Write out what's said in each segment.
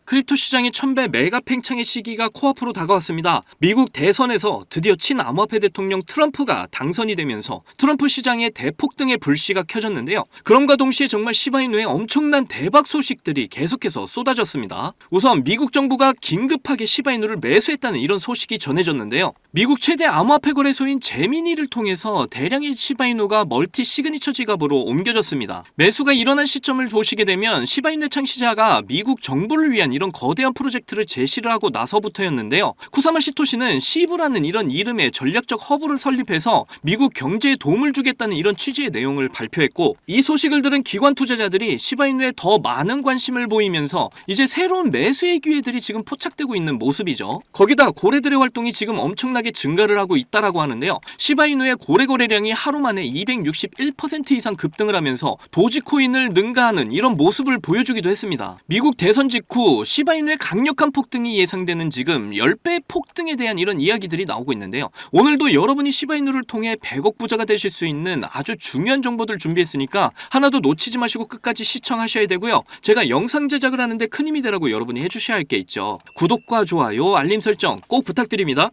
크립토 시장의 1000배 메가 팽창의 시기가 코앞으로 다가왔습니다. 미국 대선에서 드디어 친암호화폐 대통령 트럼프가 당선이 되면서 트럼프 시장의 대폭등의 불씨가 켜졌는데요. 그럼과 동시에 정말 시바이누의 엄청난 대박 소식들이 계속해서 쏟아졌습니다. 우선 미국 정부가 긴급하게 시바이누를 매수했다는 이런 소식이 전해졌는데요. 미국 최대 암호화폐 거래소인 제미니를 통해서 대량의 시바이누가 멀티 시그니처 지갑으로 옮겨졌습니다. 매수가 일어난 시점을 보시게 되면 시바이누의 창시자가 미국 정부를 위한 이런 거대한 프로젝트를 제시를 하고 나서부터였는데요. 쿠사마 시토시는 시브라는 이런 이름의 전략적 허브를 설립해서 미국 경제에 도움을 주겠다는 이런 취지의 내용을 발표했고, 이 소식을 들은 기관 투자자들이 시바이누에 더 많은 관심을 보이면서 이제 새로운 매수의 기회들이 지금 포착되고 있는 모습이죠. 거기다 고래들의 활동이 지금 엄청나게 증가를 하고 있다라고 하는데요. 시바이누의 고래 거래량이 하루 만에 261% 이상 급등을 하면서 도지코인을 능가하는 이런 모습을 보여주기도 했습니다. 미국 대선 직후 시바이누의 강력한 폭등이 예상되는 지금 10배 폭등에 대한 이런 이야기들이 나오고 있는데요. 오늘도 여러분이 시바이누를 통해 100억 부자가 되실 수 있는 아주 중요한 정보들 준비했으니까 하나도 놓치지 마시고 끝까지 시청하셔야 되고요. 제가 영상 제작을 하는데 큰 힘이 되라고 여러분이 해주셔야 할 게 있죠. 구독과 좋아요, 알림 설정 꼭 부탁드립니다.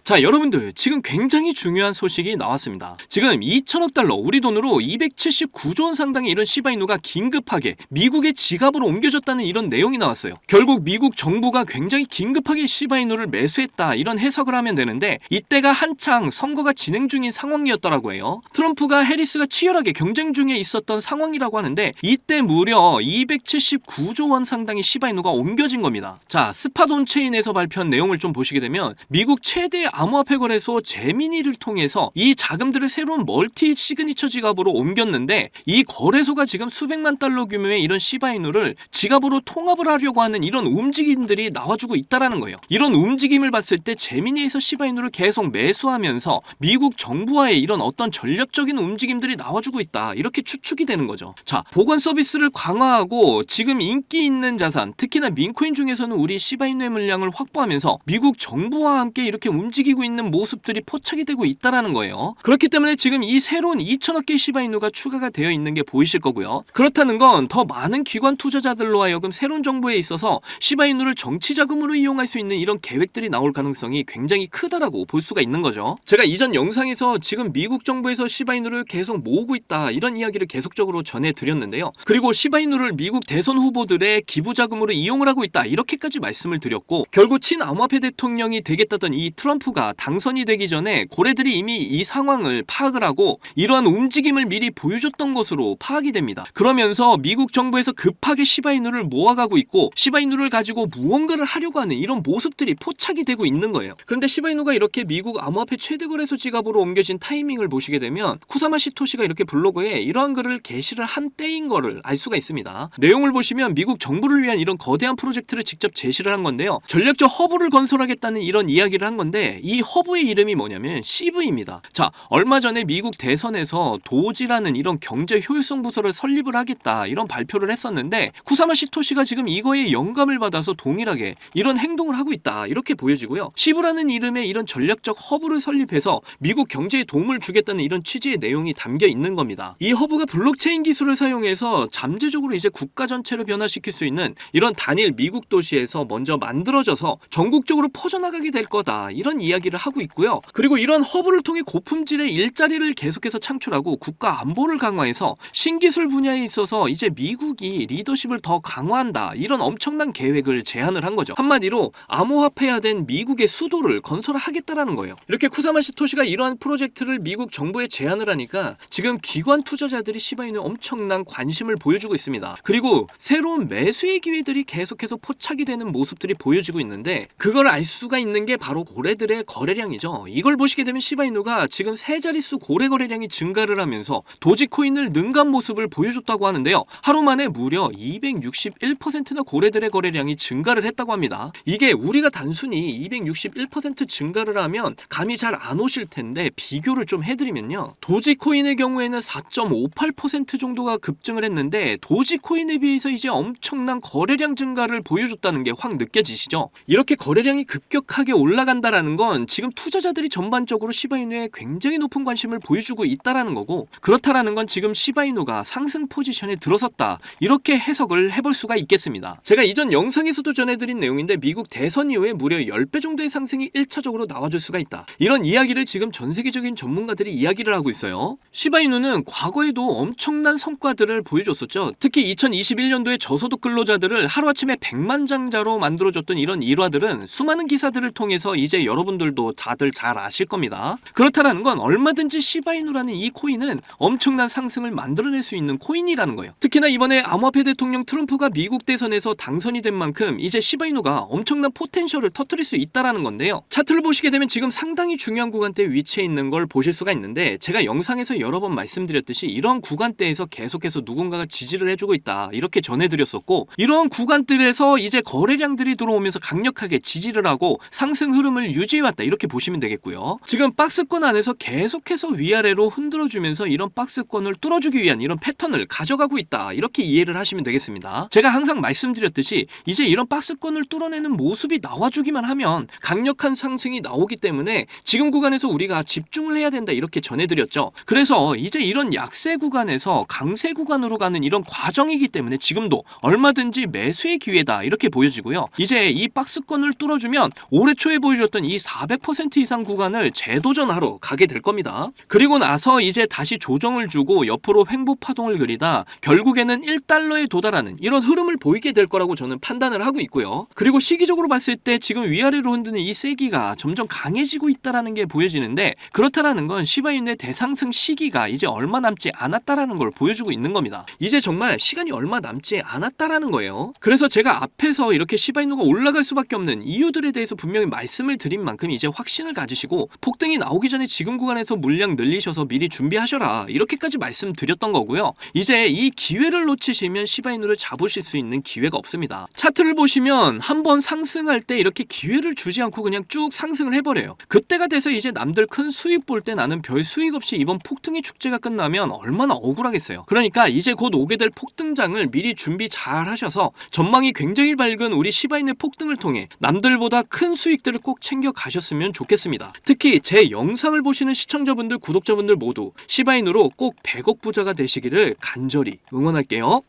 자, 여러분들 지금 굉장히 중요한 소식이 나왔습니다. 지금 2천억 달러, 우리 돈으로 279조 원 상당의 이런 시바이누가 긴급하게 미국의 지갑으로 옮겨졌다는 이런 내용이 나왔어요. 결국 미국 정부가 굉장히 긴급하게 시바이누를 매수했다, 이런 해석을 하면 되는데, 이때가 한창 선거가 진행 중인 상황이었더라고 해요. 트럼프가 해리스가 치열하게 경쟁 중에 있었던 상황이라고 하는데, 이때 무려 279조 원 상당의 시바이누가 옮겨진 겁니다. 자, 스팟온 체인에서 발표한 내용을 좀 보시게 되면 미국 최대 암호화폐 거래소 제미니를 통해서 이 자금들을 새로운 멀티 시그니처 지갑으로 옮겼는데, 이 거래소가 지금 수백만 달러 규모의 이런 시바이누를 지갑으로 통합을 하려고 하는 이런 움직임들이 나와주고 있다라는 거예요. 이런 움직임을 봤을 때 제미니에서 시바이누를 계속 매수하면서 미국 정부와의 이런 어떤 전략적인 움직임들이 나와주고 있다, 이렇게 추측이 되는 거죠. 자, 보관 서비스를 강화하고 지금 인기 있는 자산, 특히나 민코인 중에서는 우리 시바이누의 물량을 확보하면서 미국 정부와 함께 이렇게 움직이고 있는 모습들이 포착이 되고 있다라는 거예요. 그렇기 때문에 지금 이 새로운 2천억 개의 시바이누가 추가가 되어 있는 게 보이실 거고요. 그렇다는 건 더 많은 기관 투자자들로 하여금 새로운 정부에 있어서 시바이누를 정치 자금으로 이용할 수 있는 이런 계획들이 나올 가능성이 굉장히 크다라고 볼 수가 있는 거죠. 제가 이전 영상에서 지금 미국 정부에서 시바이누를 계속 모으고 있다, 이런 이야기를 계속적으로 전해드렸는데요. 그리고 시바이누를 미국 대선 후보들의 기부 자금으로 이용을 하고 있다, 이렇게까지 말씀을 드렸고, 결국 친암호화폐 대통령이 되겠다던 이 트럼프가 당선이 되기 전에 고래들이 이미 이 상황을 파악을 하고 이러한 움직임을 미리 보여줬던 것으로 파악이 됩니다. 그러면서 미국 정부에서 급하게 시바이누를 모아가고 있고, 시바이누를 가지고 무언가를 하려고 하는 이런 모습들이 포착이 되고 있는 거예요. 그런데 시바이누가 이렇게 미국 암호화폐 최대 거래소 지갑으로 옮겨진 타이밍을 보시게 되면 쿠사마 시토시가 이렇게 블로그에 이러한 글을 게시를 한 때인 거를 알 수가 있습니다. 내용을 보시면 미국 정부를 위한 이런 거대한 프로젝트를 직접 제시를 한 건데요. 전략적 허브를 건설하겠다는 이런 이야기를 한 건데, 이 허브의 이름이 뭐냐면 시브입니다. 자, 얼마 전에 미국 대선에서 도지라는 이런 경제 효율성 부서를 설립을 하겠다, 이런 발표를 했었는데, 쿠사마 시토시가 지금 이거에 영감을 받아서 동일하게 이런 행동을 하고 있다, 이렇게 보여지고요. 시브라는 이름의 이런 전략적 허브를 설립해서 미국 경제에 도움을 주겠다는 이런 취지의 내용이 담겨 있는 겁니다. 이 허브가 블록체인 기술을 사용해서 잠재적으로 이제 국가 전체를 변화시킬 수 있는 이런 단일 미국 도시에서 먼저 만들어져서 전국적으로 퍼져나가게 될 거다, 이런 이야기를 하고 있고요. 그리고 이런 허브를 통해 고품질의 일자리를 계속해서 창출하고 국가 안보를 강화해서 신기술 분야에 있어서 이제 미국이 리더십을 더 강화한다, 이런 엄청난 계획을 제안을 한 거죠. 한마디로 암호화폐화된 미국의 수도를 건설하겠다라는 거예요. 이렇게 쿠사마 시토시가 이러한 프로젝트를 미국 정부에 제안을 하니까 지금 기관 투자자들이 시바이누에 엄청난 관심을 보여주고 있습니다. 그리고 새로운 매수의 기회들이 계속해서 포착이 되는 모습들이 보여지고 있는데, 그걸 알 수가 있는 게 바로 고래들의 거래량이죠. 이걸 보시게 되면 시바이누가 지금 세 자릿수 고래 거래량이 증가를 하면서 도지코인을 능가한 모습을 보여줬다고 하는데요. 하루 만에 무려 261%나 고래들의 거래량이 증가를 했다고 합니다. 이게 우리가 단순히 261% 증가를 하면 감이 잘 안 오실 텐데, 비교를 좀 해드리면요. 도지코인의 경우에는 4.58% 정도가 급증을 했는데, 도지코인에 비해서 이제 엄청난 거래량 증가를 보여줬다는 게 확 느껴지시죠? 이렇게 거래량이 급격하게 올라간다라는 건 건 지금 투자자들이 전반적으로 시바이누에 굉장히 높은 관심을 보여주고 있다라는 거고, 그렇다라는 건 지금 시바이누가 상승 포지션에 들어섰다, 이렇게 해석을 해볼 수가 있겠습니다. 제가 이전 영상에서도 전해드린 내용인데 미국 대선 이후에 무려 10배 정도의 상승이 1차적으로 나와줄 수가 있다, 이런 이야기를 지금 전 세계적인 전문가들이 이야기를 하고 있어요. 시바이누는 과거에도 엄청난 성과들을 보여줬었죠. 특히 2021년도에 저소득 근로자들을 하루아침에 100만 장자로 만들어줬던 이런 일화들은 수많은 기사들을 통해서 이제 여러분들도 다들 잘 아실 겁니다. 그렇다라는 건 얼마든지 시바이누라는 이 코인은 엄청난 상승을 만들어낼 수 있는 코인이라는 거예요. 특히나 이번에 암호화폐 대통령 트럼프가 미국 대선에서 당선이 된 만큼 이제 시바이누가 엄청난 포텐셜을 터뜨릴 수 있다라는 건데요. 차트를 보시게 되면 지금 상당히 중요한 구간대에 위치해 있는 걸 보실 수가 있는데, 제가 영상에서 여러 번 말씀드렸듯이 이런 구간대에서 계속해서 누군가가 지지를 해주고 있다, 이렇게 전해드렸었고, 이런 구간들에서 이제 거래량들이 들어오면서 강력하게 지지를 하고 상승 흐름을 유지해왔다, 이렇게 보시면 되겠고요. 지금 박스권 안에서 계속해서 위아래로 흔들어주면서 이런 박스권을 뚫어주기 위한 이런 패턴을 가져가고 있다, 이렇게 이해를 하시면 되겠습니다. 제가 항상 말씀드렸듯이 이제 이런 박스권을 뚫어내는 모습이 나와주기만 하면 강력한 상승이 나오기 때문에 지금 구간에서 우리가 집중을 해야 된다, 이렇게 전해드렸죠. 그래서 이제 이런 약세 구간에서 강세 구간으로 가는 이런 과정이기 때문에 지금도 얼마든지 매수의 기회다, 이렇게 보여지고요. 이제 이 박스권을 뚫어주면 올해 초에 보여줬던 이 400% 이상 구간을 재도전하러 가게 될 겁니다. 그리고 나서 이제 다시 조정을 주고 옆으로 횡보 파동을 그리다 결국에는 1달러에 도달하는 이런 흐름을 보이게 될 거라고 저는 판단을 하고 있고요. 그리고 시기적으로 봤을 때 지금 위아래로 흔드는 이 세기가 점점 강해지고 있다라는 게 보여지는데, 그렇다라는 건 시바이누의 대상승 시기가 이제 얼마 남지 않았다라는 걸 보여주고 있는 겁니다. 이제 정말 시간이 얼마 남지 않았다라는 거예요. 그래서 제가 앞에서 이렇게 시바이누가 올라갈 수밖에 없는 이유들에 대해서 분명히 말씀을 드린 만큼 이제 확신을 가지시고 폭등이 나오기 전에 지금 구간에서 물량 늘리셔서 미리 준비하셔라, 이렇게까지 말씀드렸던 거고요. 이제 이 기회를 놓치시면 시바이누를 잡으실 수 있는 기회가 없습니다. 차트를 보시면 한번 상승할 때 이렇게 기회를 주지 않고 그냥 쭉 상승을 해버려요. 그때가 돼서 이제 남들 큰 수익 볼 때 나는 별 수익 없이 이번 폭등의 축제가 끝나면 얼마나 억울하겠어요. 그러니까 이제 곧 오게 될 폭등장을 미리 준비 잘 하셔서 전망이 굉장히 밝은 우리 시바이누의 폭등을 통해 남들보다 큰 수익들을 꼭 챙겨 가셨으면 좋겠습니다. 특히 제 영상을 보시는 시청자분들, 구독자분들 모두 시바이누로 꼭 100억 부자가 되시기를 간절히 응원할게요.